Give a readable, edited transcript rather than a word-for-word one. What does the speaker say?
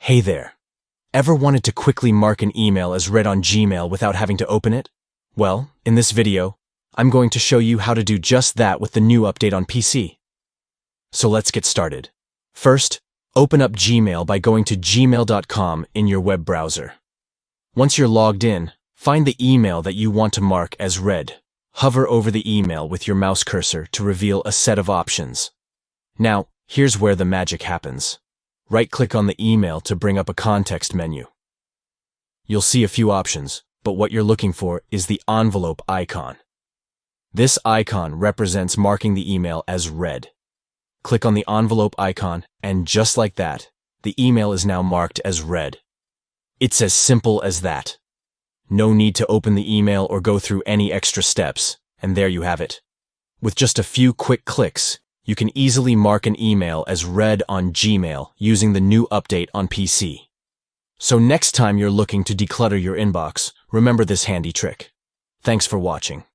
Hey there. Ever wanted to quickly mark an email as read on Gmail without having to open it? Well, in this video, I'm going to show you how to do just that with the new update on PC. So let's get started. First, open up Gmail by going to gmail.com in your web browser. Once you're logged in, find the email that you want to mark as read. Hover over the email with your mouse cursor to reveal a set of options. Now, here's where the magic happens. Right-click on the email to bring up a context menu. You'll see a few options, but what you're looking for is the envelope icon. This icon represents marking the email as read. Click on the envelope icon, and just like that, the email is now marked as read. It's as simple as that. No need to open the email or go through any extra steps, and there you have it. With just a few quick clicks, you can easily mark an email as read on Gmail using the new update on PC. So next time you're looking to declutter your inbox, remember this handy trick. Thanks for watching.